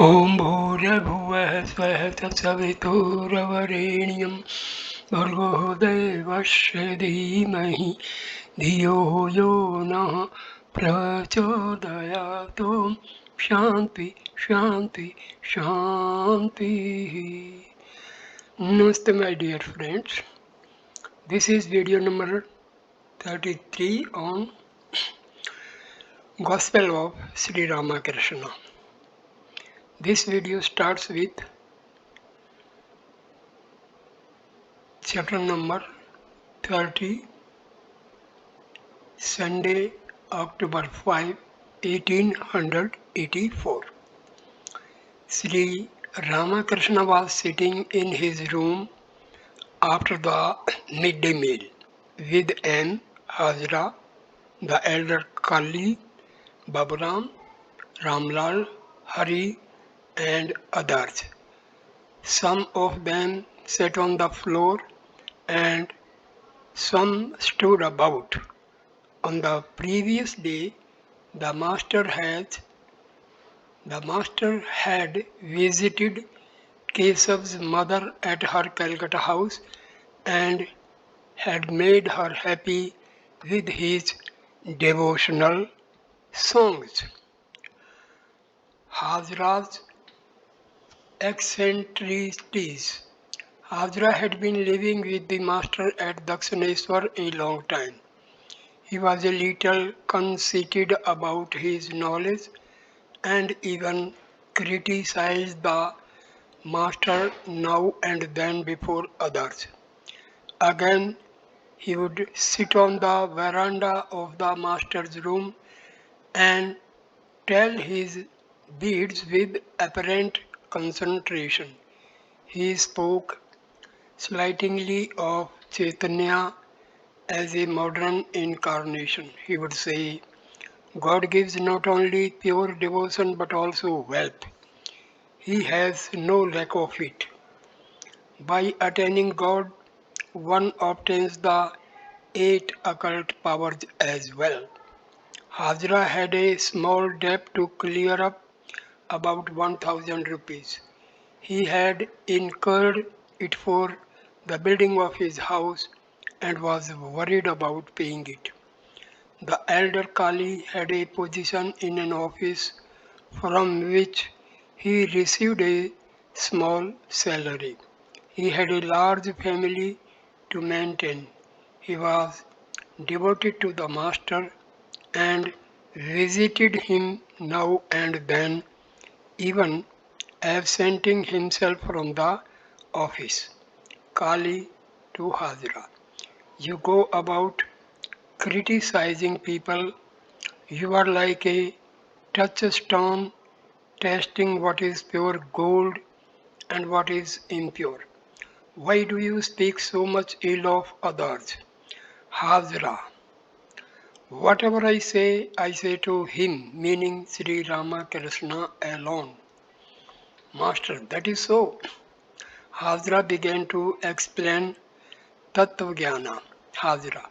ॐ भूर्भुवः स्वः तत्सवितुर्वरेण्यं भर्गो देवस्य धीमहि धियो यो नः प्रचोदयात् ॐ शान्ति शान्ति शान्तिः. Namaste my dear friends. This is video number 33 on Gospel of Sri Ramakrishna. This video starts with chapter number 30, Sunday, October 5, 1884. Sri Ramakrishna was sitting in his room after the midday meal with M. Hazra, the elder Kali, Baburam, Ramlal, Hari, and others. Some of them sat on the floor and some stood about. On the previous day, the master had visited Kesav's mother at her Calcutta house and had made her happy with his devotional songs. Hazra's eccentricities. Hazra had been living with the master at Dakshineswar a long time. He was a little conceited about his knowledge and even criticized the master now and then before others. Again, he would sit on the veranda of the master's room and tell his beads with apparent concentration. He spoke slightingly of Chaitanya as a modern incarnation. He would say, God gives not only pure devotion but also wealth. He has no lack of it. By attaining God, one obtains the 8 occult powers as well. Hazra had a small debt to clear up, about 1000 rupees. He had incurred it for the building of his house and was worried about paying it. The elder Kali had a position in an office from which he received a small salary. He had a large family to maintain. He was devoted to the master and visited him now and then, even absenting himself from the office. Kali to Hazra. You go about criticizing people. You are like a touchstone testing what is pure gold and what is impure. Why do you speak so much ill of others? Hazra. Whatever I say to him, meaning Sri Ramakrishna alone. Master, that is so. Hazra began to explain Tattvajnana. Hazra.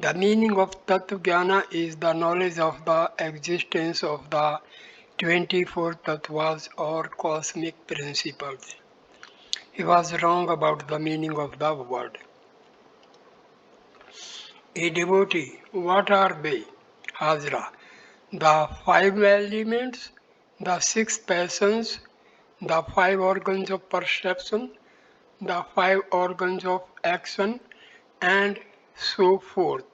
The meaning of Tattvajnana is the knowledge of the existence of the 24 tattvas or cosmic principles. He was wrong about the meaning of the word. A devotee, what are they? Hazra. The 5 elements, the 6 passions, the 5 organs of perception, the 5 organs of action, and so forth.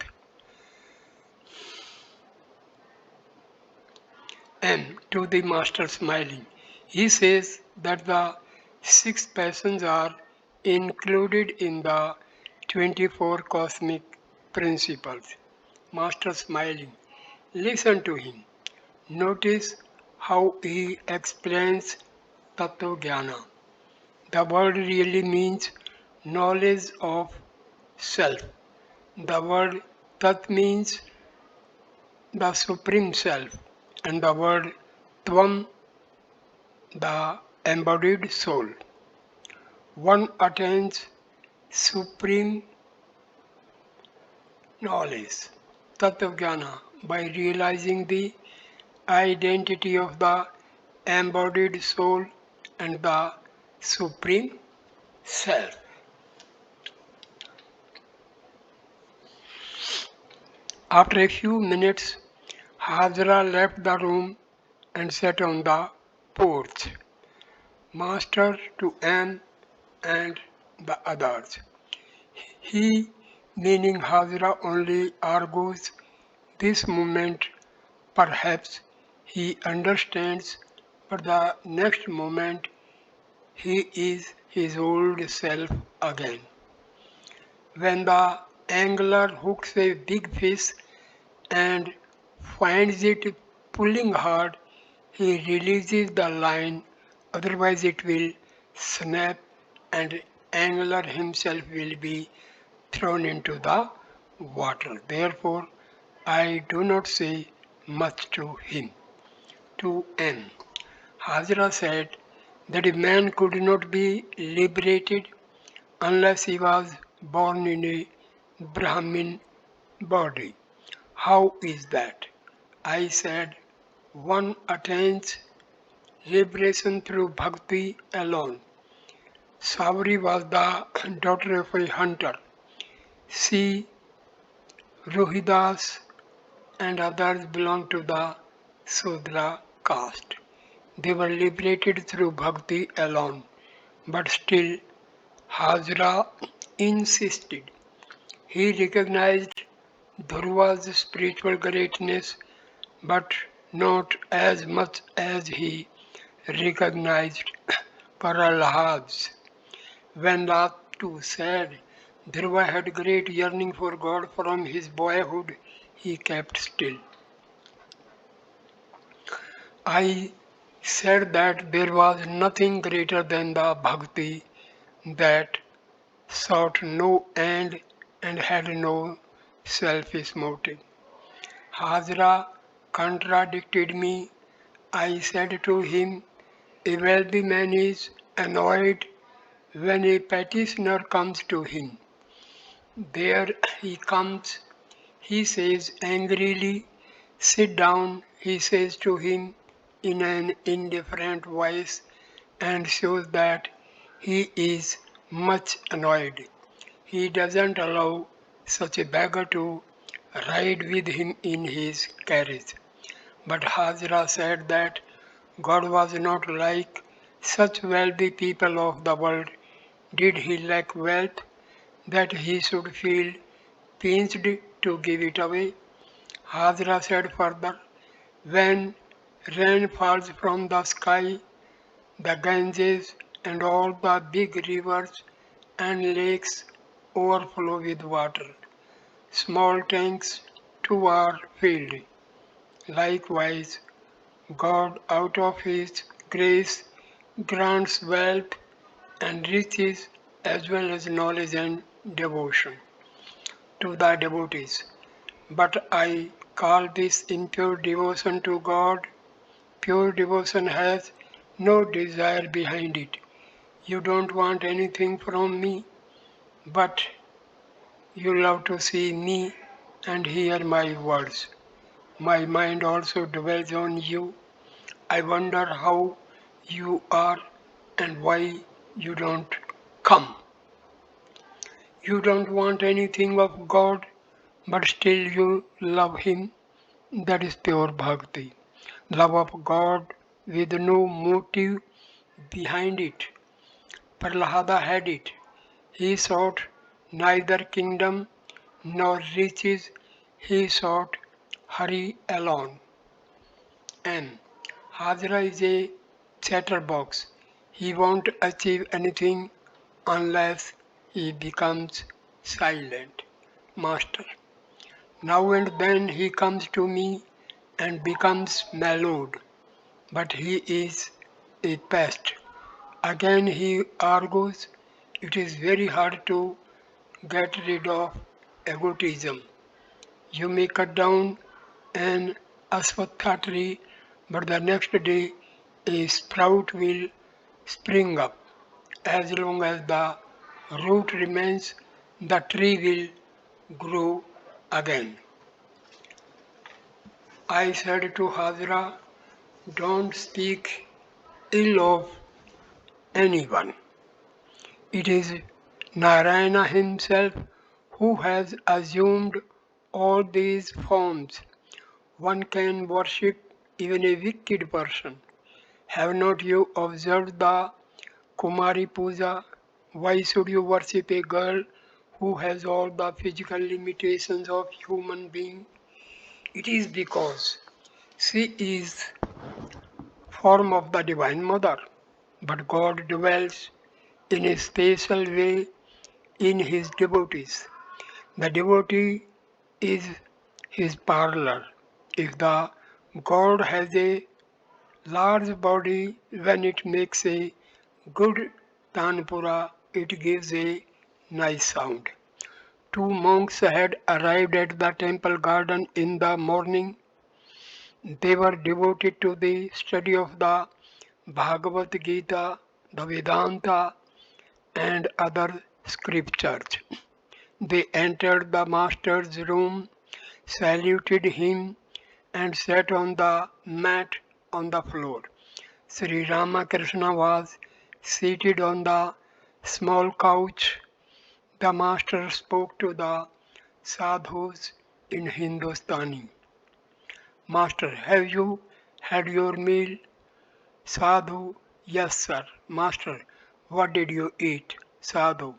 M. To the master smiling. He says that the 6 passions are included in the 24 cosmic principles. Master smiling. Listen to him. Notice how he explains Tattvajnana. The word really means knowledge of self. The word Tat means the Supreme Self, and the word Tvam, the embodied soul. One attains supreme knowledge, Tattvajnana, by realizing the identity of the embodied soul, and the supreme self. After a few minutes, Hajra left the room and sat on the porch. Master to M and the others. He, meaning Hajra, only argues this moment. Perhaps he understands, but the next moment he is his old self again. When the angler hooks a big fish and finds it pulling hard, he releases the line, otherwise it will snap and angler himself will be thrown into the water. Therefore, I do not say much to him. To M. Hajra said that a man could not be liberated unless he was born in a Brahmin body. How is that? I said, one attains liberation through bhakti alone. Sabri was the daughter of a hunter. She, Rohidas, and others belonged to the Sudra caste. They were liberated through bhakti alone, but still Hajra insisted. He recognized Dhruva's spiritual greatness, but not as much as he recognized Prahlada's. When the two said Dhruva had great yearning for God from his boyhood, he kept still. I said that there was nothing greater than the bhakti that sought no end and had no selfish motive. Hajra contradicted me. I said to him, a wealthy man is annoyed when a petitioner comes to him. There he comes, he says angrily, sit down, he says to him in an indifferent voice and shows that he is much annoyed. He doesn't allow such a beggar to ride with him in his carriage. But Hajra said that God was not like such wealthy people of the world. Did he lack wealth that he should feel pinched to give it away? Hajra said further, when rain falls from the sky, the Ganges and all the big rivers and lakes overflow with water. Small tanks too are filled. Likewise, God out of His grace grants wealth and riches as well as knowledge and devotion to the devotees. But I call this impure devotion to God. Pure devotion has no desire behind it. You don't want anything from me, but you love to see me and hear my words. My mind also dwells on you. I wonder how you are and why you don't come. You don't want anything of God, but still you love Him. That is pure bhakti. Love of God with no motive behind it. Prahlada had it. He sought neither kingdom nor riches. He sought Hari alone. And Hajra is a chatterbox. He won't achieve anything unless he becomes silent. Master. Now and then he comes to me and becomes mellowed, but he is a pest. Again he argues, it is very hard to get rid of egotism. You may cut down an aswatha tree, but the next day a sprout will spring up. As long as the root remains, the tree will grow again. I said to Hajra, don't speak ill of anyone. It is Narayana himself who has assumed all these forms. One can worship even a wicked person. Have not you observed the Kumari Puja? Why should you worship a girl who has all the physical limitations of human being? It is because she is form of the Divine Mother. But God dwells in a special way in his devotees. The devotee is his parlor. If the God has a large body, when it makes a good tanpura, it gives a nice sound. Two monks had arrived at the temple garden in the morning. They were devoted to the study of the Bhagavad Gita, the Vedanta, and other scriptures. They entered the master's room, saluted him, and sat on the mat on the floor. Sri Ramakrishna was seated on the small couch. The master spoke to the sadhus in Hindustani. Master, have you had your meal? Sadhu, yes sir. Master, what did you eat? Sadhu,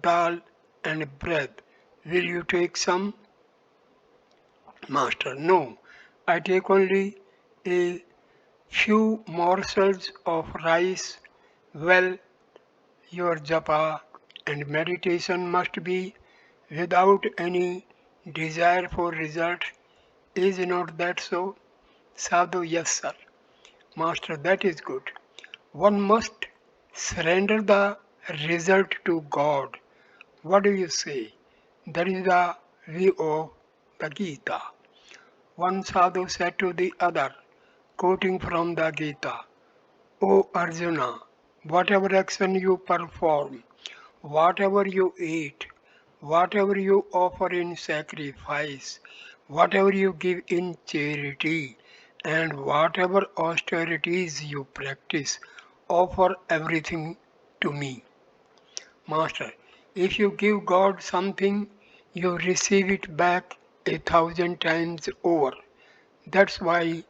dal and bread. Will you take some? Master, no. I take only a few morsels of rice. Well, your japa and meditation must be without any desire for result. Is not that so? Sadhu, yes sir. Master, that is good. One must surrender the result to God. What do you say? That is the view of the Gita. One sadhu said to the other, quoting from the Gita, O Arjuna, whatever action you perform, whatever you eat, whatever you offer in sacrifice, whatever you give in charity, and whatever austerities you practice, offer everything to me. Master, if you give God something, you receive it back 1,000 times over. That's why,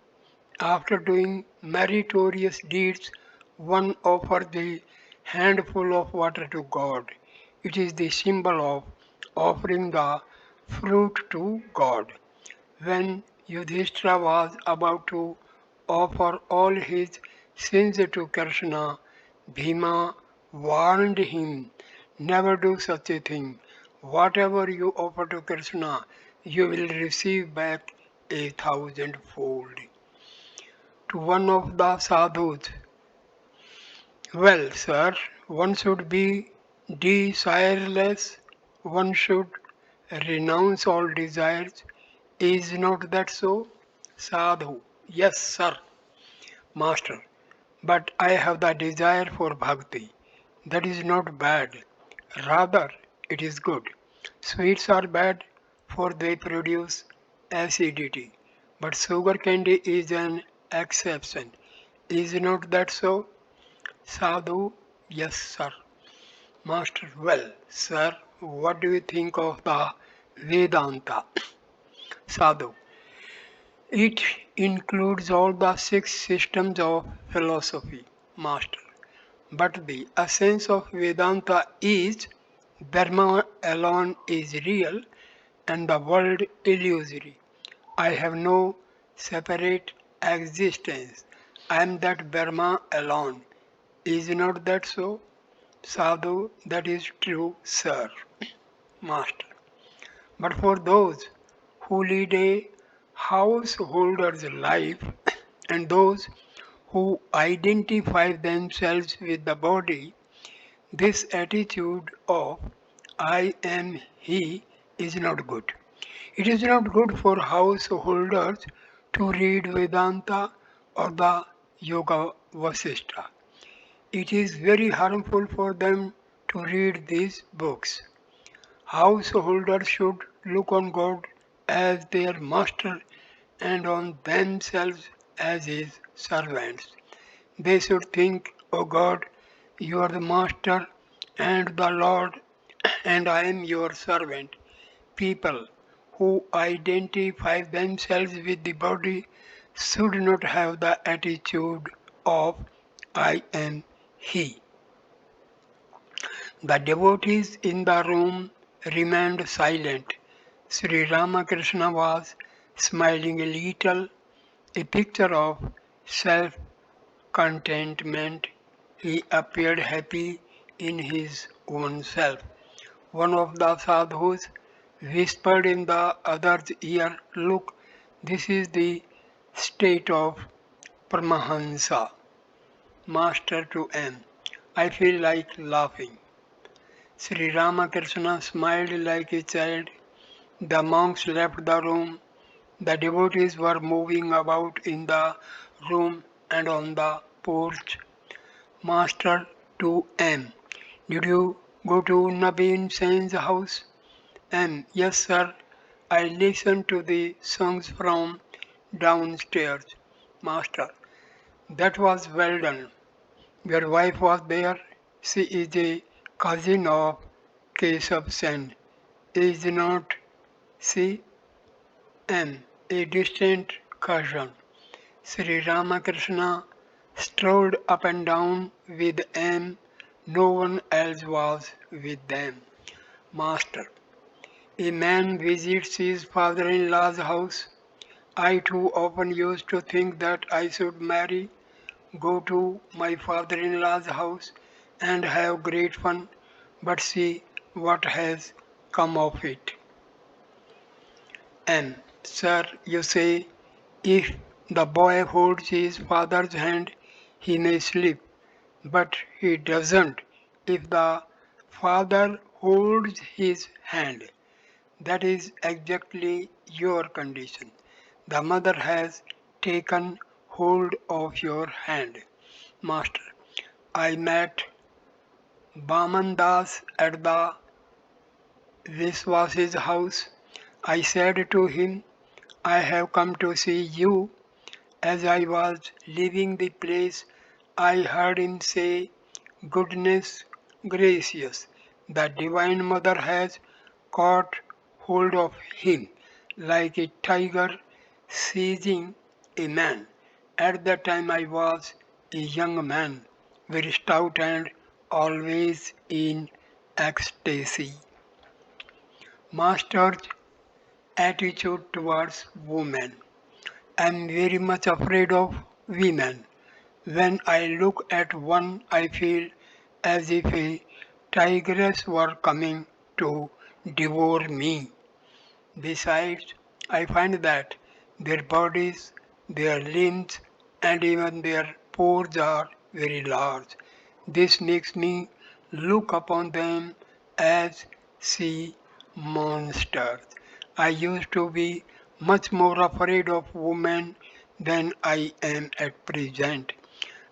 after doing meritorious deeds, one offers a handful of water to God. It is the symbol of offering the fruit to God. When Yudhishthira was about to offer all his sins to Krishna, Bhima warned him, never do such a thing. Whatever you offer to Krishna, you will receive back 1,000-fold. To one of the sadhus, well, sir, one should be desireless, one should renounce all desires. Is not that so? Sadhu, yes, sir. Master, but I have the desire for bhakti. That is not bad. Rather, it is good. Sweets are bad, for they produce acidity. But sugar candy is an exception. Is not that so? Sadhu, yes, sir. Master, well, sir, what do you think of the Vedanta? Sadhu, it includes all the six systems of philosophy, Master. But the essence of Vedanta is Brahma alone is real and the world illusory. I have no separate existence. I am that Brahma alone. Is not that so? Sadhu, that is true, sir. Master. But for those who lead a householder's life and those who identify themselves with the body, this attitude of I am he is not good. It is not good for householders to read Vedanta or the Yoga Vasishtha. It is very harmful for them to read these books. Householders should look on God as their master and on themselves as his servants. They should think, O God, you are the Master and the Lord, and I am your servant. People who identify themselves with the body should not have the attitude of I am He. The devotees in the room remained silent. Sri Ramakrishna was smiling a little, a picture of self contentment. He appeared happy in his own self. One of the sadhus whispered in the other's ear, Look, this is the state of Paramahamsa, master to M. I feel like laughing. Sri Ramakrishna smiled like a child. The monks left the room. The devotees were moving about in the room and on the porch. Master to M. Did you go to Naveen Sen's house? M. Yes, sir. I listened to the songs from downstairs. Master. That was well done. Your wife was there. She is a cousin of Keshav Sen. Is not she? M. A distant cousin. Sri Ramakrishna strolled up and down with M. No one else was with them. Master. A man visits his father-in-law's house. I too often used to think that I should marry, go to my father-in-law's house and have great fun, but see what has come of it. M. Sir, you say, if the boy holds his father's hand, he may sleep, but he doesn't if the father holds his hand. That is exactly your condition. The mother has taken hold of your hand. Master, I met Baman Das at the Viswas's house. I said to him, I have come to see you. As I was leaving the place, I heard him say, Goodness gracious, the Divine Mother has caught hold of him like a tiger seizing a man. At that time I was a young man, very stout and always in ecstasy. Master's attitude towards women. I am very much afraid of women. When I look at one, I feel as if a tigress were coming to devour me. Besides, I find that their bodies, their limbs, and even their pores are very large. This makes me look upon them as sea monsters. I used to be much more afraid of women than I am at present.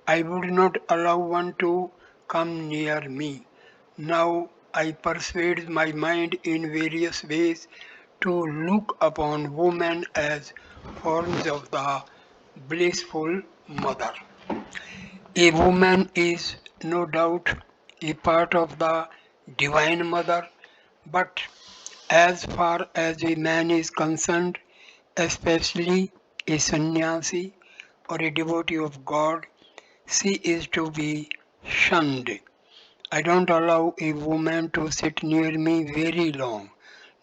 I would not allow one to come near me. Now I persuade my mind in various ways to look upon women as forms of the blissful mother. A woman is no doubt a part of the divine mother, but as far as a man is concerned, especially a sannyasi or a devotee of God, she is to be shunned. I don't allow a woman to sit near me very long,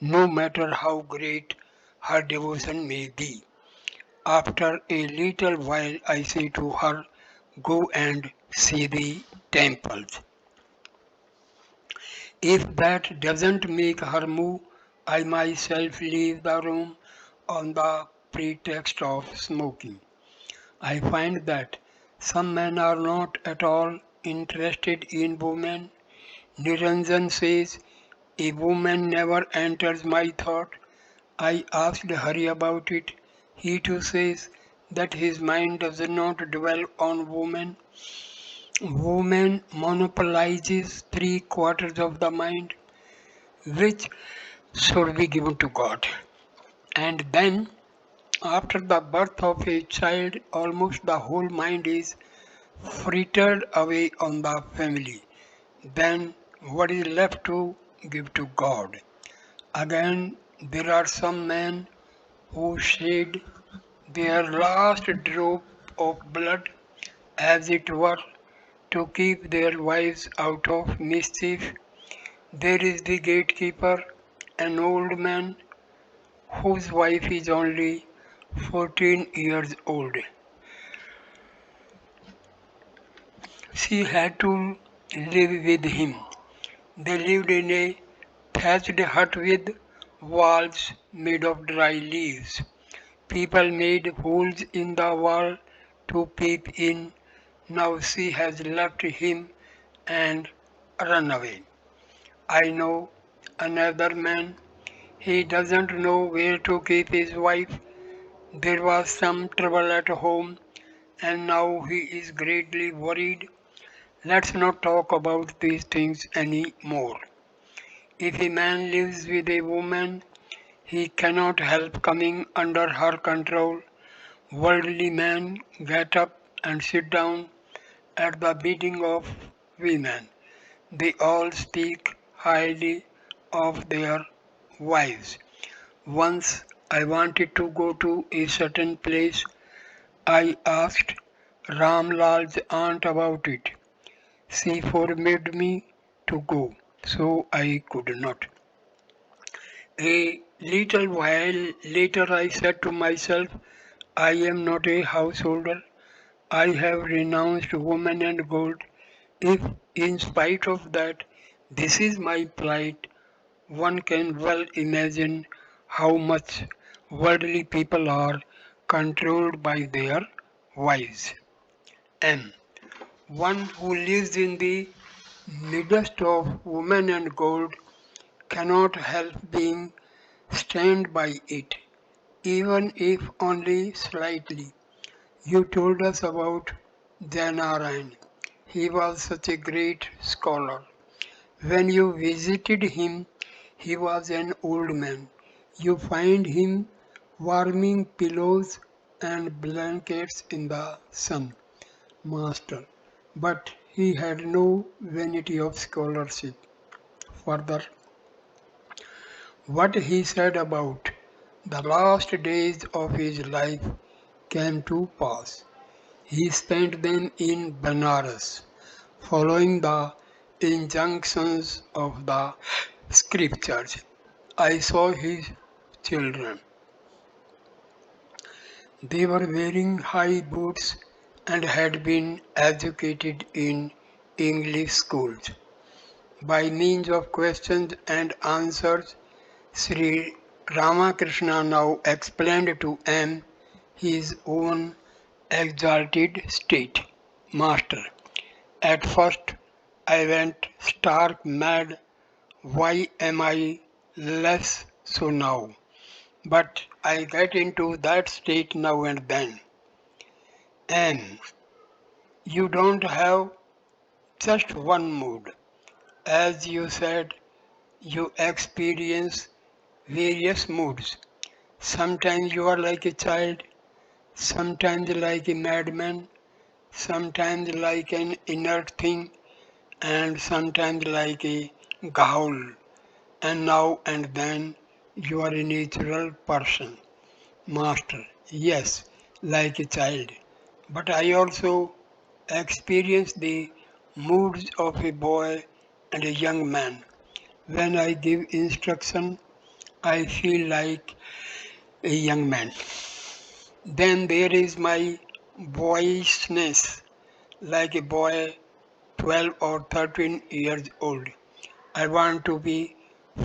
no matter how great her devotion may be. After a little while, I say to her, Go and see the temples. If that doesn't make her move, I myself leave the room on the pretext of smoking. I find that some men are not at all interested in women. Niranjan says, a woman never enters my thought. I asked Hari about it. He too says that his mind does not dwell on women. Woman monopolizes three quarters of the mind, which should be given to God. And then, after the birth of a child, almost the whole mind is frittered away on the family. Then what is left to give to God? Again, there are some men who shed their last drop of blood, as it were, to keep their wives out of mischief. There is the gatekeeper, an old man whose wife is only 14 years old. She had to live with him. They lived in a thatched hut with walls made of dry leaves. People made holes in the wall to peep in. Now she has left him and run away. I know another man. He doesn't know where to keep his wife. There was some trouble at home and now he is greatly worried. Let's not talk about these things any more. If a man lives with a woman, he cannot help coming under her control. Worldly men get up and sit down at the bidding of women. They all speak highly of their wives. Once I wanted to go to a certain place. I asked Ramlal's aunt about it. She forbade me to go, so I could not. A little while later I said to myself, I am not a householder. I have renounced woman and gold. If, in spite of that, this is my plight, one can well imagine how much worldly people are controlled by their wives. M. One who lives in the midst of woman and gold cannot help being stand by it, even if only slightly. You told us about Janarayan. He was such a great scholar. When you visited him, he was an old man. You find him warming pillows and blankets in the sun, master. But he had no vanity of scholarship. Further, what he said about the last days of his life came to pass. He spent them in Benares, following the injunctions of the scriptures. I saw his children. They were wearing high boots and had been educated in English schools. By means of questions and answers, Sri Ramakrishna now explained to M his own exalted state. Master, at first I went stark mad. Why am I less so now? But I get into that state now and then. And you don't have just one mood. As you said, you experience various moods. Sometimes you are like a child, sometimes like a madman, sometimes like an inert thing, and sometimes like a ghoul. And now and then you are a natural person. Master, yes, like a child. But I also experience the moods of a boy and a young man. When I give instruction, I feel like a young man. Then there is my boyishness, like a boy 12 or 13 years old. I want to be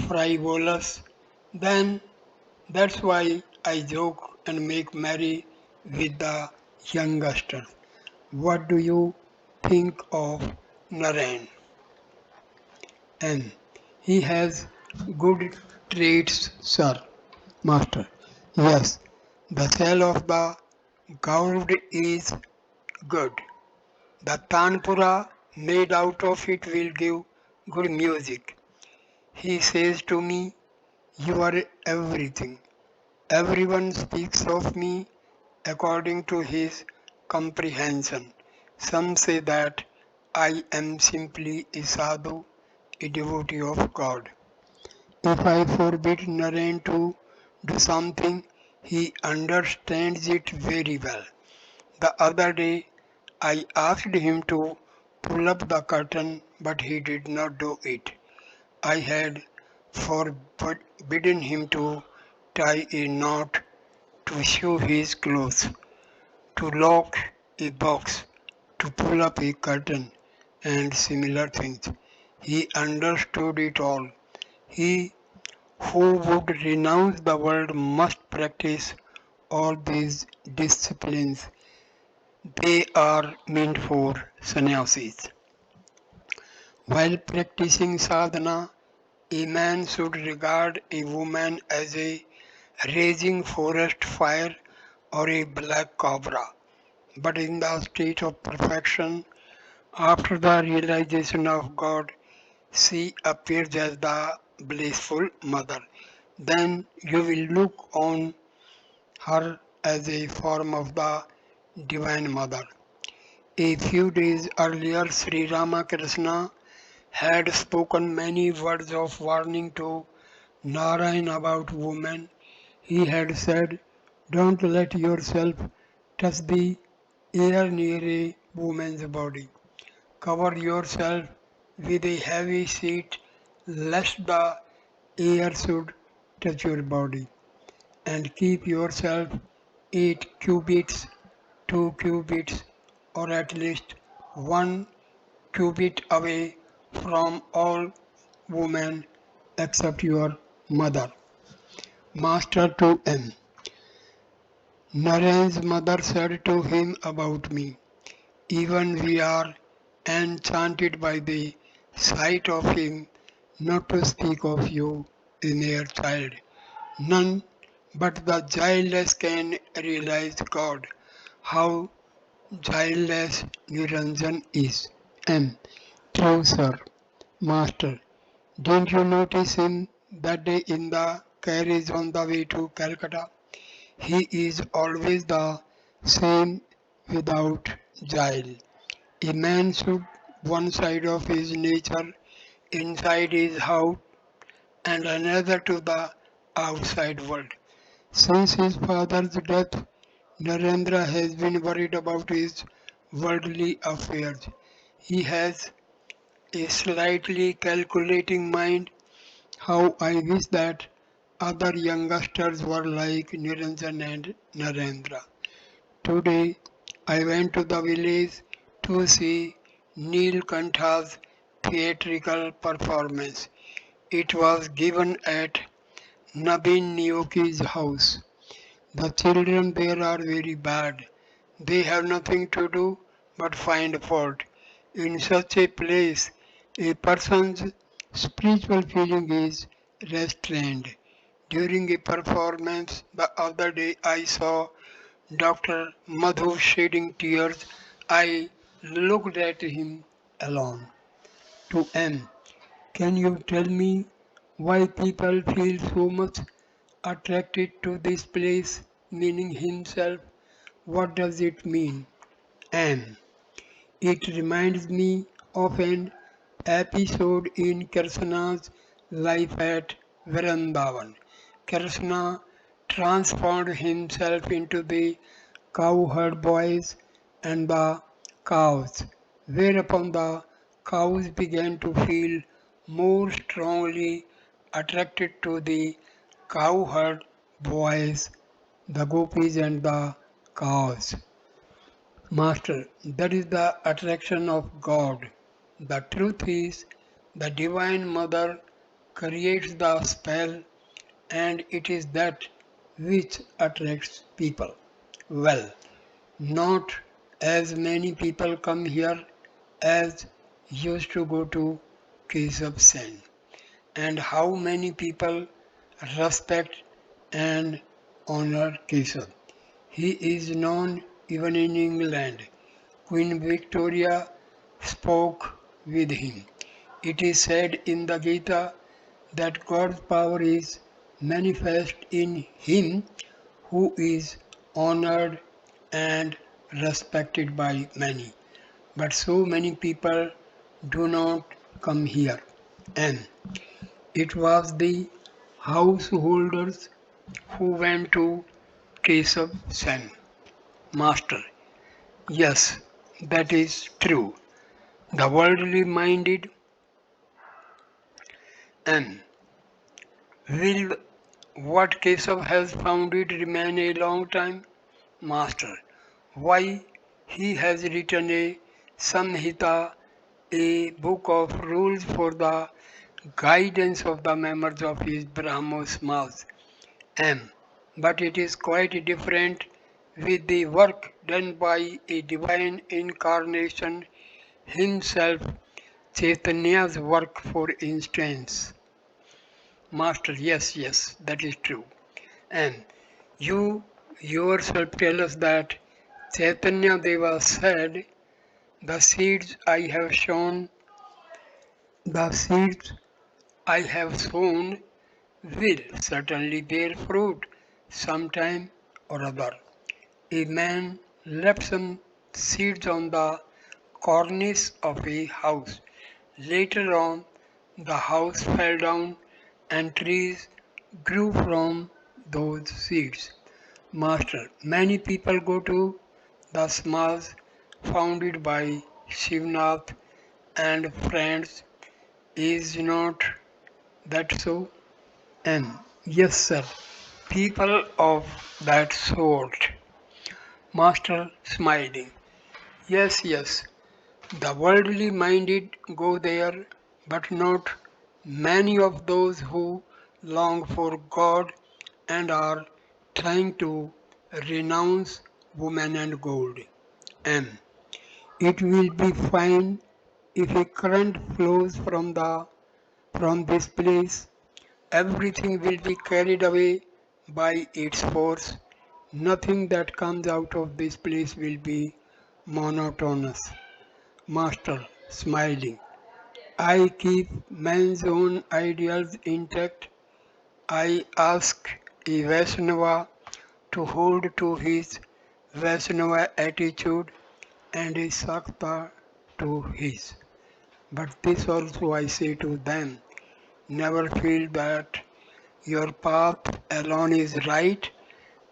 frivolous. Then that's why I joke and make merry with the youngsters. What do you think of Narayan? And he has good traits, sir. Master. Yes, the shell of the gourd is good. The tanpura made out of it will give good music. He says to me, you are everything. Everyone speaks of me according to his comprehension. Some say that I am simply a sadhu, a devotee of God. If I forbid Naren to do something, he understands it very well. The other day, I asked him to pull up the curtain, but he did not do it. I had forbidden him to tie a knot, to sew his clothes, to lock a box, to pull up a curtain, and similar things. He understood it all. He who would renounce the world must practice all these disciplines. They are meant for sannyasis. While practicing sadhana, a man should regard a woman as a raging forest fire or a black cobra. But in the state of perfection, after the realization of God, she appears as the blissful mother. Then you will look on her as a form of the Divine Mother. A few days earlier, Sri Ramakrishna had spoken many words of warning to Narayan about women. He had said, "Don't let yourself touch the air near a woman's body. Cover yourself with a heavy sheet lest the air should touch your body. And keep yourself 8 cubits, 2 cubits, or at least 1 cubit away from all women except your mother." Master to M. Naren's mother said to him about me, "Even we are enchanted by the sight of him, not to speak of you, a mere child. None but the childless can realize God. How childless Niranjan is." M. True, sir. Master, didn't you notice him that day in the carriage on the way to Calcutta? He is always the same without guile. A man should one side of his nature inside his house and another to the outside world. Since his father's death, Narendra has been worried about his worldly affairs. He has a slightly calculating mind. How I wish that other youngsters were like Niranjan and Narendra. Today I went to the village to see Neelkantha's theatrical performance. It was given at Nabin Nyoki's house. The children there are very bad. They have nothing to do but find fault. In such a place, a person's spiritual feeling is restrained. During a performance the other day, I saw Dr. Madhu shedding tears. I looked at him alone. To M. Can you tell me why people feel so much attracted to this place, meaning himself? What does it mean? M. It reminds me of an episode in Krishna's life at Vrindavan. Krishna transformed himself into the cowherd boys and the cows, whereupon the cows began to feel more strongly attracted to the cowherd boys, the gopis and the cows. Master, that is the attraction of God. The truth is, the Divine Mother creates the spell, and it is that which attracts people. Well, not as many people come here as used to go to Keshav Sen. And how many people respect and honor Keshav. He is known even in England. Queen Victoria spoke with him. It is said in the Gita that God's power is manifest in him who is honored and respected by many. but so many people do not come here. And it was the householders who went to Kesav Sen. Master, yes, that is true. The worldly minded and will what Kesav has found it remain a long time? Master, why he has written a Samhita, a book of rules for the guidance of the members of his Brahmos mouth. M. But it is quite different with the work done by a divine incarnation himself, Chaitanya's work for instance. Master, yes, that is true. And you yourself tell us that Chaitanya Deva said, the seeds I have shown, the seeds I have sown will certainly bear fruit sometime or other. A man left some seeds on the cornice of a house. Later on, the house fell down and trees grew from those seeds. Master, many people go to the smas founded by Shivnath and friends. Is not that so? And yes, sir, people of that sort. Master smiling. Yes, the worldly minded go there, but not many of those who long for God and are trying to renounce woman and gold. M. It will be fine if a current flows from this place. Everything will be carried away by its force. Nothing that comes out of this place will be monotonous. Master, smiling. I keep man's own ideals intact. I ask a Vaishnava to hold to his Vaishnava attitude and a Sakta to his. But this also I say to them, never feel that your path alone is right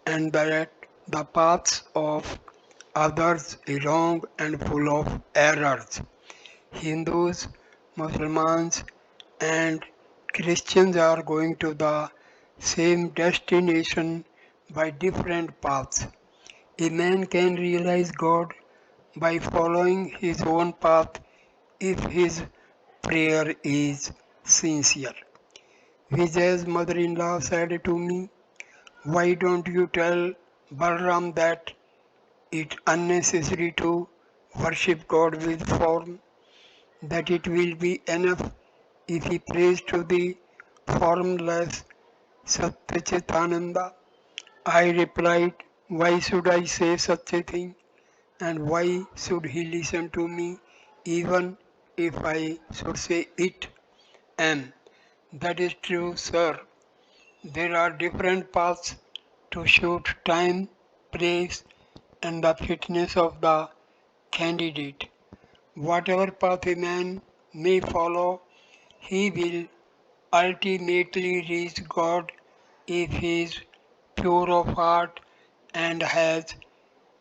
and that the paths of others are wrong and full of errors. Hindus, Muslims, and Christians are going to the same destination by different paths. A man can realize God by following his own path if his prayer is sincere. Vijay's mother-in-law said to me, why don't you tell Balram that it's unnecessary to worship God with form, that it will be enough if he prays to the formless Satchitananda? I replied, why should I say such a thing? And why should he listen to me even if I should say it? And that is true, sir. There are different paths to shoot time, praise, and the fitness of the candidate. Whatever path a man may follow, he will ultimately reach God if he is pure of heart and has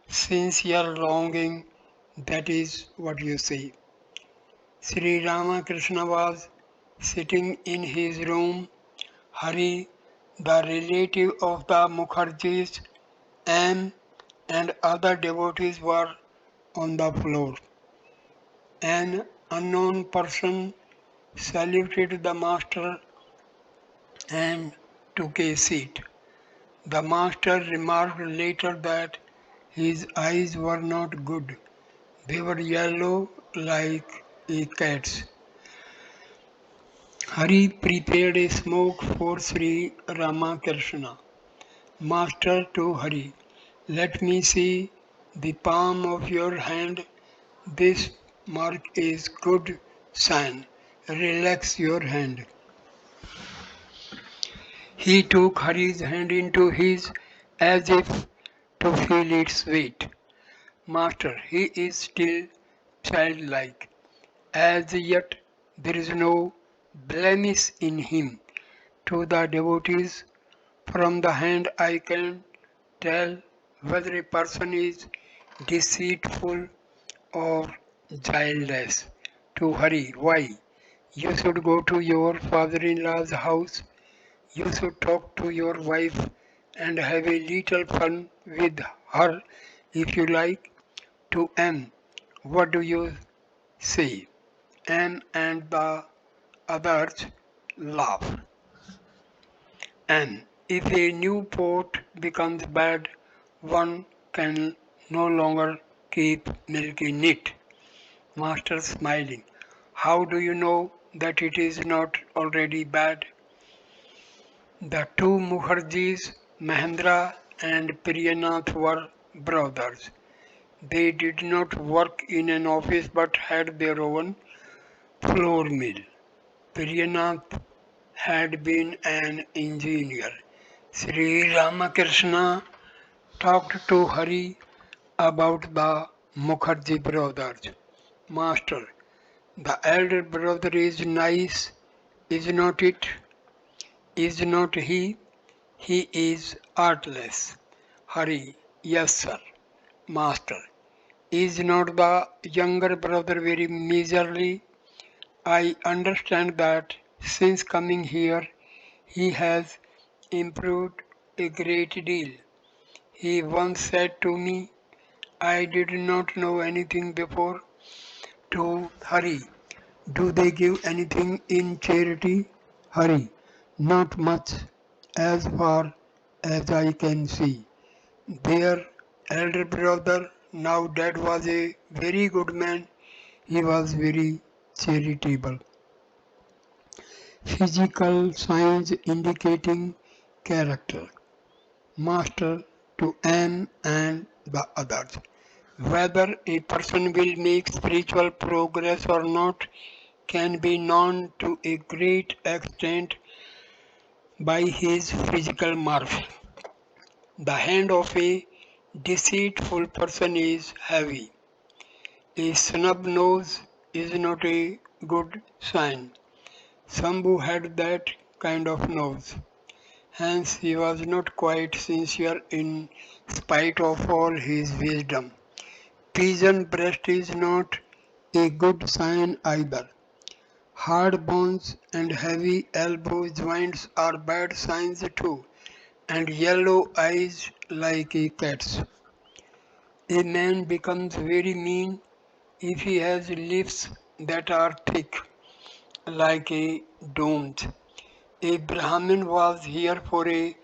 sincere longing. That is what you say. Sri Ramakrishna was sitting in his room. Hari, the relative of the Mukherjees, M, and other devotees were on the floor. An unknown person saluted the master and took a seat. The master remarked later that his eyes were not good. They were yellow like a cat's. Hari prepared a smoke for Sri Ramakrishna. Master to Hari, let me see the palm of your hand. This mark is good sign. Relax your hand. He took Hari's hand into his as if to feel its weight. Master, he is still childlike. As yet there is no blemish in him. To the devotees, from the hand I can tell whether a person is deceitful or childless. To hurry, why? You should go to your father-in-law's house. You should talk to your wife and have a little fun with her if you like. To M, what do you say? M and the others laugh. M, if a new pot becomes bad, one can no longer keep milk in it. Master smiling. How do you know that it is not already bad? The two Mukherjees, Mahendra and Priyanath, were brothers. They did not work in an office but had their own flour mill. Priyanath had been an engineer. Sri Ramakrishna talked to Hari about the Mukherjee brothers. Master, the elder brother is nice, is not it? Is not he? He is artless. Hari, yes sir. Master, is not the younger brother very miserly? I understand that since coming here he has improved a great deal. He once said to me, I did not know anything before. To Hari, do they give anything in charity? Hari, not much as far as I can see. Their elder brother, now dead, was a very good man. He was very charitable. Physical signs indicating character. Master to M and the others. Whether a person will make spiritual progress or not can be known to a great extent by his physical mark. The hand of a deceitful person is heavy. A snub nose is not a good sign. Sambhu had that kind of nose. Hence he was not quite sincere in spite of all his wisdom. Pigeon breast is not a good sign either. Hard bones and heavy elbow joints are bad signs too, and yellow eyes like a cat's. A man becomes very mean if he has lips that are thick, like a dome's. A Brahmin was here for a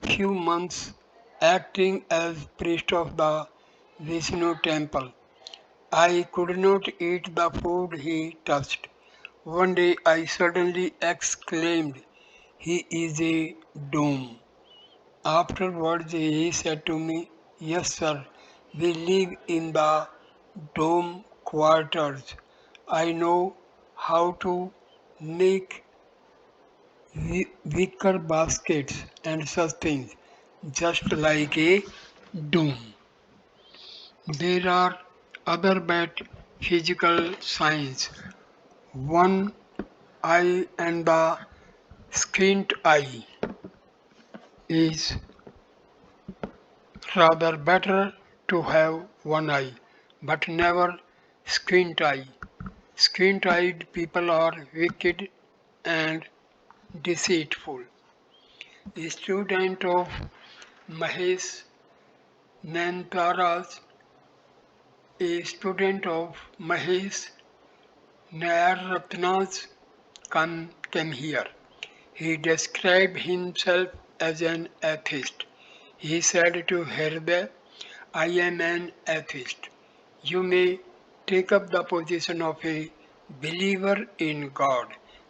few months acting as priest of the Vishnu temple. I could not eat the food he touched. One day I suddenly exclaimed, he is a dome. Afterwards he said to me, yes sir, we live in the dome quarters. I know how to make wicker baskets and such things, just like a dome. There are other bad physical signs. One eye and the squint eye is rather better to have one eye, but never squint eye. Squint eyed people are wicked and deceitful. A student of Mahesh Nantara's a student of Mahesh Nayaratna's came here. He described himself as an atheist. He said to Hriday, I am an atheist. You may take up the position of a believer in God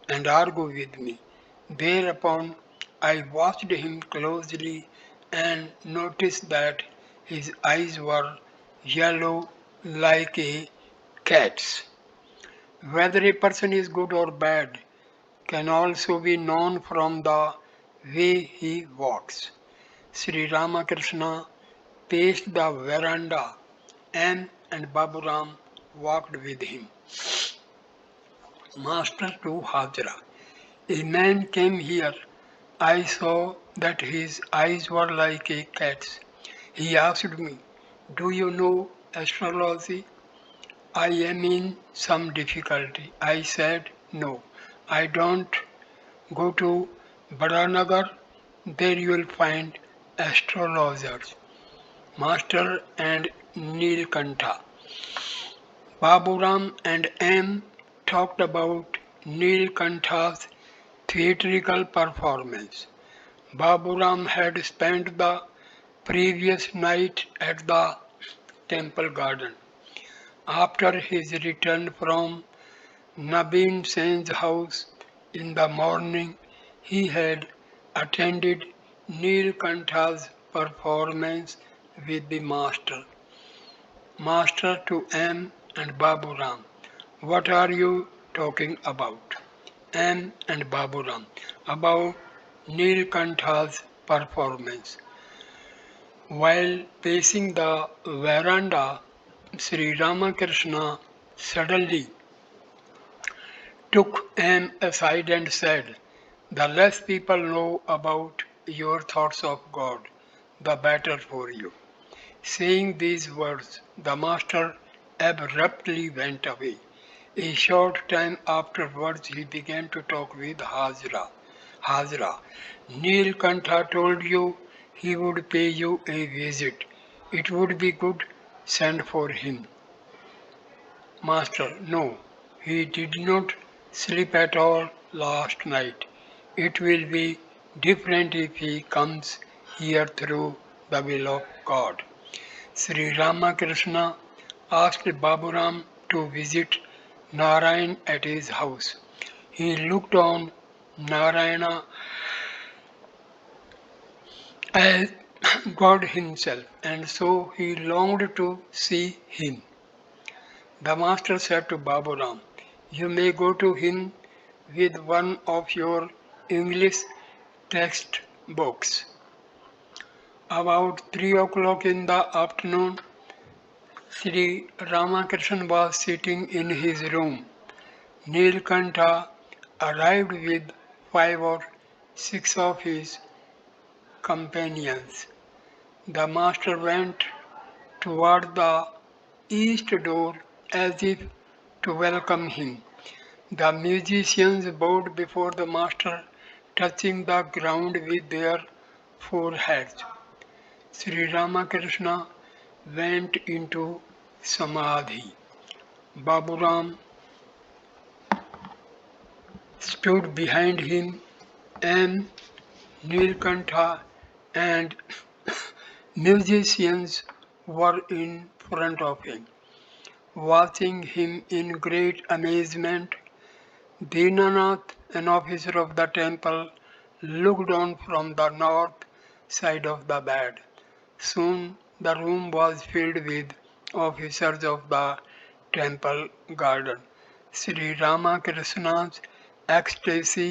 and argue with me. Thereupon I watched him closely and noticed that his eyes were yellow like a cat's. Whether a person is good or bad can also be known from the way he walks. Sri Ramakrishna paced the veranda. M and Baburam walked with him. Master to Hajra. A man came here. I saw that his eyes were like a cat's. He asked me, "Do you know astrology?" "I am in some difficulty." I said, "No, I don't. Go to Badanagar. There you will find astrologers." Master and Nilkantha. Baburam and M talked about Nilkantha's theatrical performance. Baburam had spent the previous night at the temple garden. After his return from Nabin Sen's house in the morning, he had attended Nilkantha's performance with the master. Master to M and Baburam. What are you talking about? M and Baburam. About Nilkantha's performance. While pacing the veranda, Sri Ramakrishna suddenly took M aside and said, "The less people know about your thoughts of God, the better for you." Saying these words, the master abruptly went away. A short time afterwards, he began to talk with Hajra. Nilkantha told you he would pay you a visit. It would be good. Send for him. Master, no, he did not sleep at all last night. It will be different if he comes here through the will of God. Sri Ramakrishna asked Baburam to visit Narayan at his house. He looked on Narayana as God himself, and so he longed to see him. The master said to Baburam, "You may go to him with one of your English textbooks." About 3 o'clock in the afternoon, Sri Ramakrishna was sitting in his room. Nilkantha arrived with 5 or 6 of his companions. The master went toward the east door as if to welcome him. The musicians bowed before the master, touching the ground with their foreheads. Sri Ramakrishna went into Samadhi. Baburam stood behind him, and Nilkantha and musicians were in front of him. Watching him in great amazement, Dinanath, an officer of the temple, looked on from the north side of the bed. Soon the room was filled with officers of the temple garden. Sri Ramakrishna's ecstasy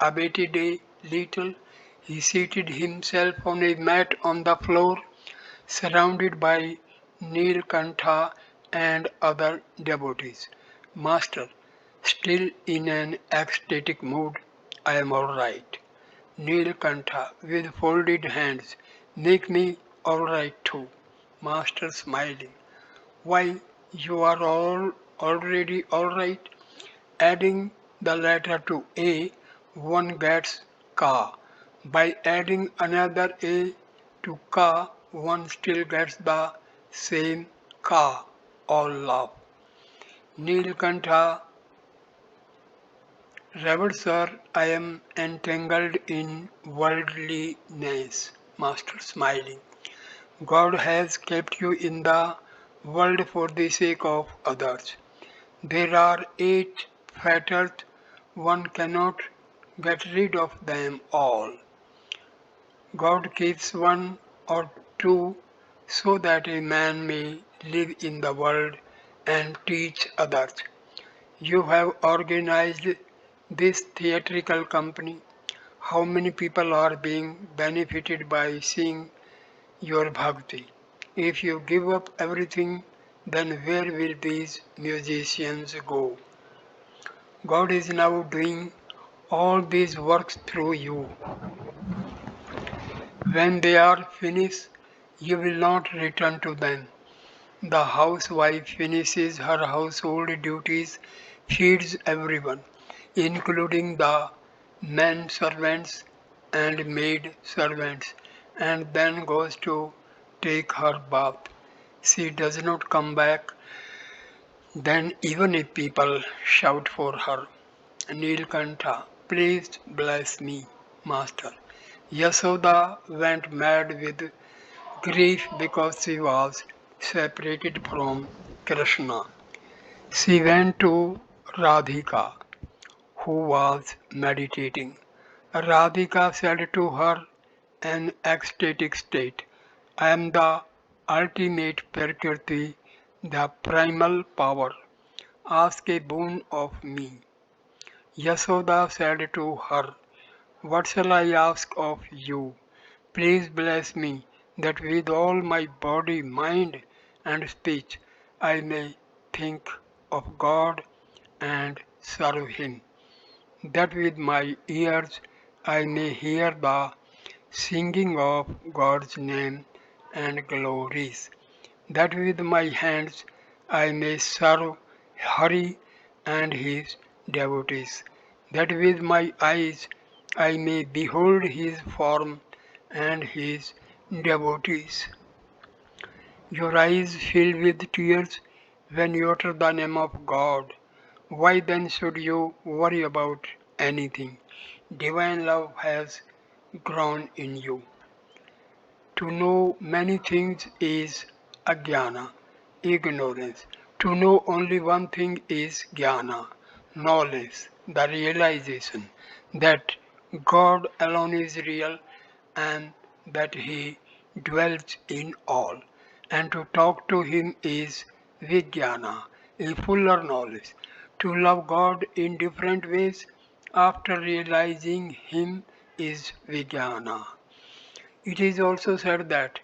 abated a little. He seated himself on a mat on the floor, surrounded by Nilkantha and other devotees. Master, still in an ecstatic mood, "I am all right." Nilkantha, with folded hands, "Make me all right too." Master, smiling, "Why, you are all already all right." Adding the letter to A, one gets Ka. By adding another A to Ka, one still gets the same Ka. All laugh. Nilkantha, "Revered sir, I am entangled in worldliness." Master, smiling, "God has kept you in the world for the sake of others. There are 8 fetters, one cannot get rid of them all. God keeps one or two so that a man may live in the world and teach others. You have organized this theatrical company. How many people are being benefited by seeing your bhakti? If you give up everything, then where will these musicians go? God is now doing all these works through you. When they are finished, you will not return to them. The housewife finishes her household duties, feeds everyone, including the men servants and maid servants, and then goes to take her bath. She does not come back then even if people shout for her. Nilkantha, please bless me, Master. Yasoda went mad with grief because she was separated from Krishna. She went to Radhika, who was meditating. Radhika said to her in ecstatic state, I am the ultimate Prakriti, the primal power. Ask a boon of me. Yasoda said to her, what shall I ask of you? Please bless me, that with all my body, mind, and speech I may think of God and serve Him, that with my ears I may hear the singing of God's name and glories, that with my hands I may serve Hari and his devotees, that with my eyes I may behold his form and his devotees. Your eyes fill with tears when you utter the name of God. Why then should you worry about anything? Divine love has grown in you. To know many things is ajnana, ignorance. To know only one thing is jnana, knowledge, the realization that God alone is real and that He dwells in all. And to talk to Him is vijnana, a fuller knowledge. To love God in different ways after realizing Him is vijnana. It is also said that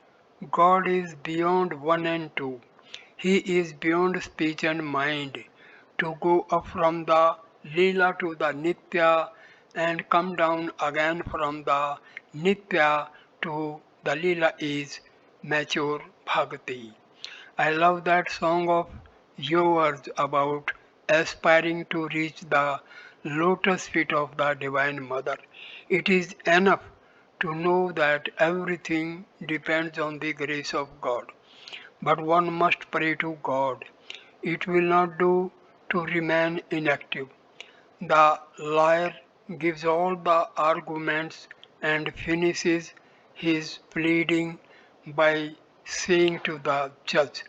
God is beyond one and two. He is beyond speech and mind. To go up from the Leela to the Nitya and come down again from the Nitya to the Leela is mature bhakti. I love that song of yours about aspiring to reach the lotus feet of the Divine Mother. It is enough to know that everything depends on the grace of God. But one must pray to God. It will not do to remain inactive. The liar gives all the arguments and finishes his pleading by saying to the judge,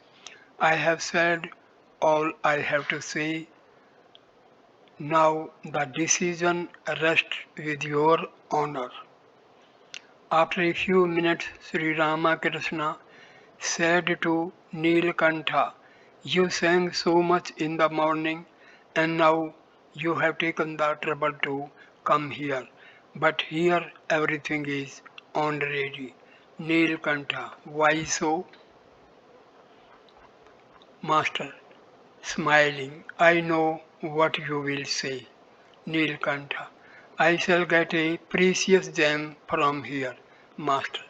I have said all I have to say. Now the decision rests with your honor. After a few minutes, Sri Ramakrishna said to Nilkantha, you sang so much in the morning and now you have taken the trouble to come here. But here everything is on ready. Nilkantha, why so? Master, smiling, I know what you will say. Nilkantha, I shall get a precious gem from here, Master.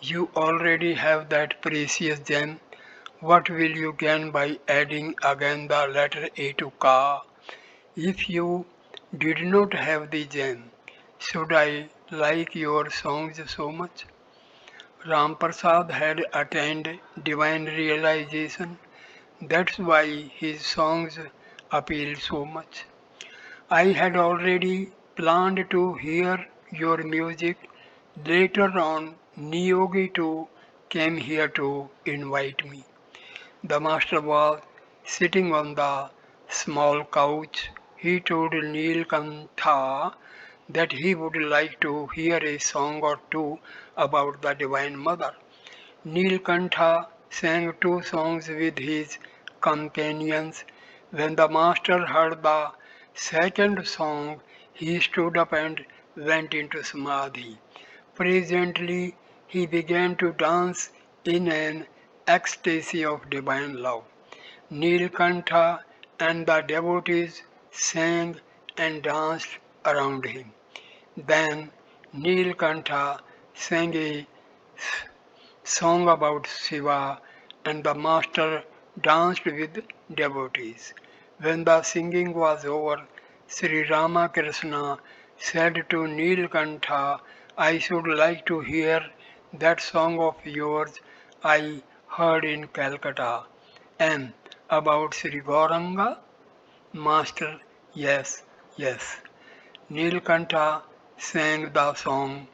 You already have that precious gem. What will you gain by adding again the letter A to Ka? If you did not have the gem, should I like your songs so much? Ram Prasad had attained divine realization. That's why his songs appeal so much. I had already planned to hear your music. Later on, Niyogi too came here to invite me. The master was sitting on the small couch. He told Nilkantha that he would like to hear a song or two about the Divine Mother. Nilkantha sang two songs with his companions. When the master heard the second song, he stood up and went into samadhi. Presently, he began to dance in an ecstasy of divine love. Nilkantha and the devotees sang and danced around him. Then Nilkantha sang a song about Shiva, and the master danced with devotees. When the singing was over, Sri Ramakrishna said to Nilkantha, I should like to hear that song of yours I heard in Calcutta. And about Sri Gauranga? Master, yes, yes. Nilkantha sang the song,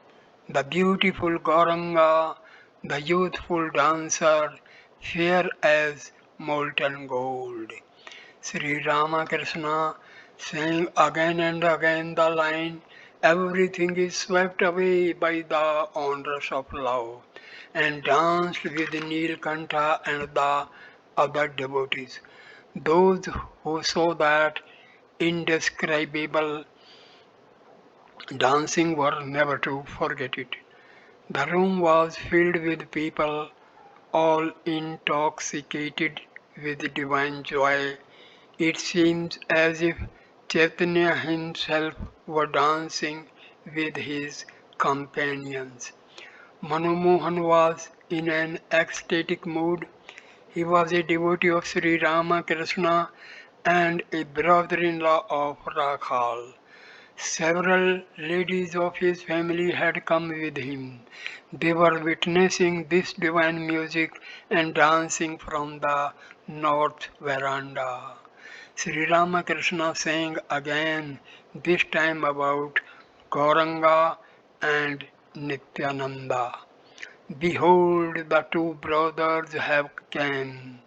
the beautiful Gauranga, the youthful dancer, fair as molten gold. Sri Ramakrishna sang again and again the line, everything is swept away by the honors of love, and danced with Nilkantha and the other devotees. Those who saw that indescribable dancing were never to forget it. The room was filled with people, all intoxicated with divine joy. It seems as if Chaitanya himself were dancing with his companions. Manomohan was in an ecstatic mood. He was a devotee of Sri Ramakrishna and a brother-in-law of Rakhal. Several ladies of his family had come with him. They were witnessing this divine music and dancing from the north veranda. Sri Ramakrishna sang again, this time about Gauranga and Nityananda. Behold, the two brothers have come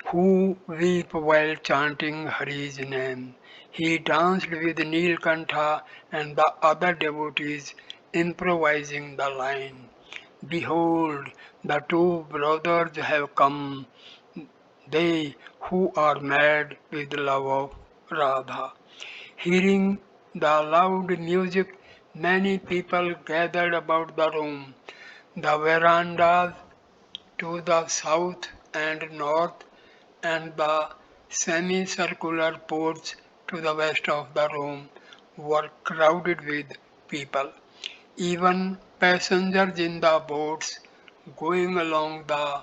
who weep while chanting Hari's name. He danced with Nilkantha and the other devotees, improvising the line. Behold, the two brothers have come, they who are mad with love of Radha. Hearing the loud music, many people gathered about the room. The verandas to the south and north and the semicircular porch to the west of the room were crowded with people. Even passengers in the boats going along the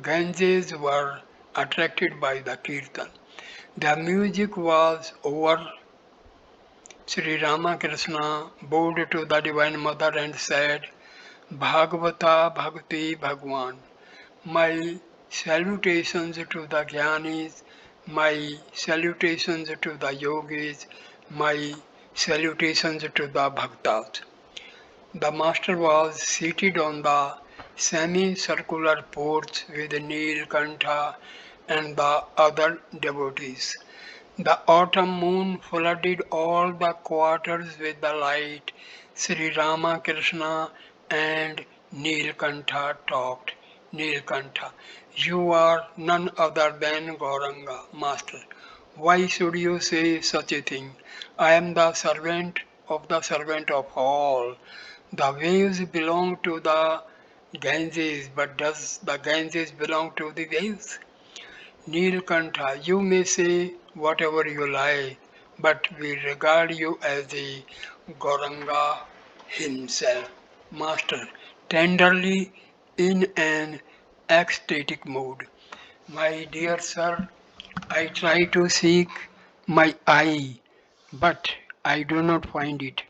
Ganges were attracted by the kirtan. The music was over. Sri Ramakrishna bowed to the Divine Mother and said, Bhagavata Bhakti Bhagwan. My salutations to the Jnanis, my salutations to the Yogis, my salutations to the Bhaktas. The master was seated on the semicircular porch with Nilkantha and the other devotees. The autumn moon flooded all the quarters with the light. Sri Ramakrishna and Nilkantha talked. Nilkantha, you are none other than Gauranga, Master. Why should you say such a thing? I am the servant of all. The waves belong to the Ganges, but does the Ganges belong to the waves? Nilkantha, you may say whatever you like, but we regard you as the Gauranga himself. Master, tenderly in an ecstatic mood. My dear sir, I try to seek my eye, but I do not find it.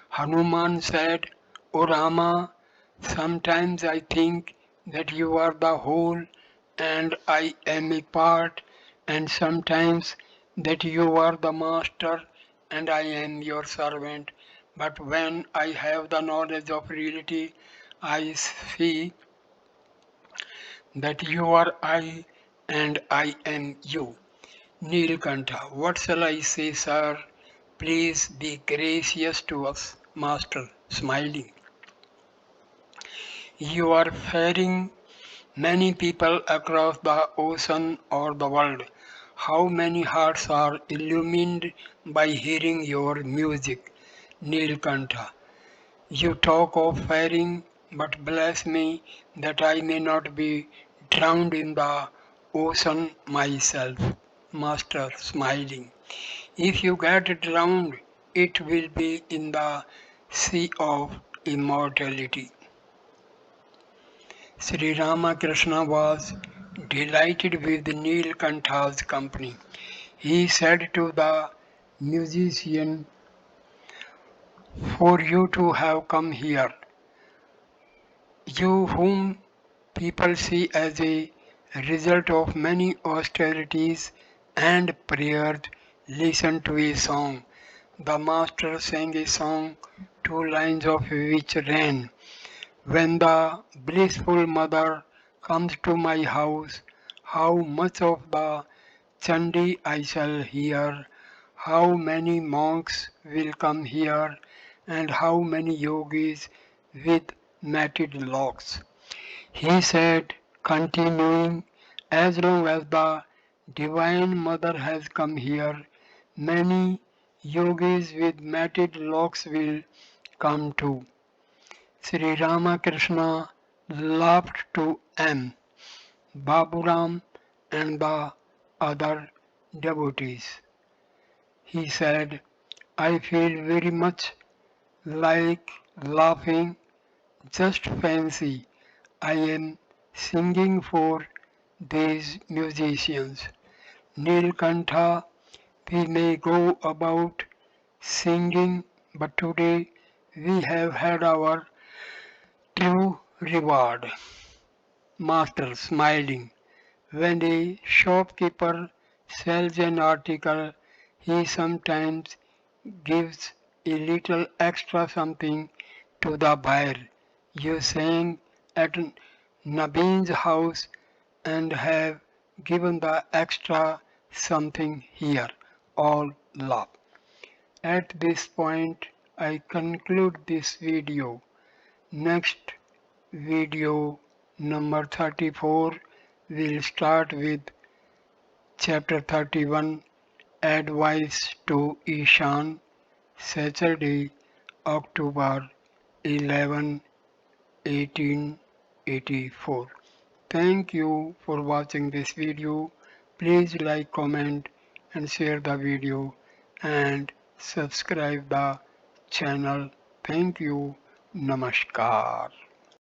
Hanuman said, O Rama, sometimes I think that you are the whole and I am a part, and sometimes that you are the master and I am your servant. But when I have the knowledge of reality, I see that you are I and I am you. Nilkantha, what shall I say, sir? Please be gracious to us, Master, smiling. You are ferrying many people across the ocean or the world. How many hearts are illumined by hearing your music, Nilkantha? You talk of ferrying but bless me that I may not be drowned in the ocean myself. Master, smiling. If you get drowned, it will be in the sea of immortality. Sri Ramakrishna was delighted with Neelkantha's company. He said to the musician, "For you to have come here, you whom people see as a result of many austerities and prayers, listen to a song." The master sang a song, two lines of which ran, "When the blissful mother comes to my house, how much of the Chandi I shall hear, how many monks will come here, and how many yogis with matted locks." He said, continuing, "As long as the Divine Mother has come here, many yogis with matted locks will come too." Sri Ramakrishna laughed to M. Baburam and the other devotees. He said, "I feel very much like laughing. Just fancy, I am singing for these musicians. Nilkantha, we may go about singing, but today we have had our true reward." Master, smiling. When a shopkeeper sells an article, he sometimes gives a little extra something to the buyer. You sang at Nabeen's house and have given the extra something here. All laugh. At this point, I conclude this video. Next video number 34 will start with chapter 31, Advice to Ishan, Saturday, October 11, 1884. Thank you for watching this video. Please like, comment and share the video and subscribe the channel. Thank you. Namaskar.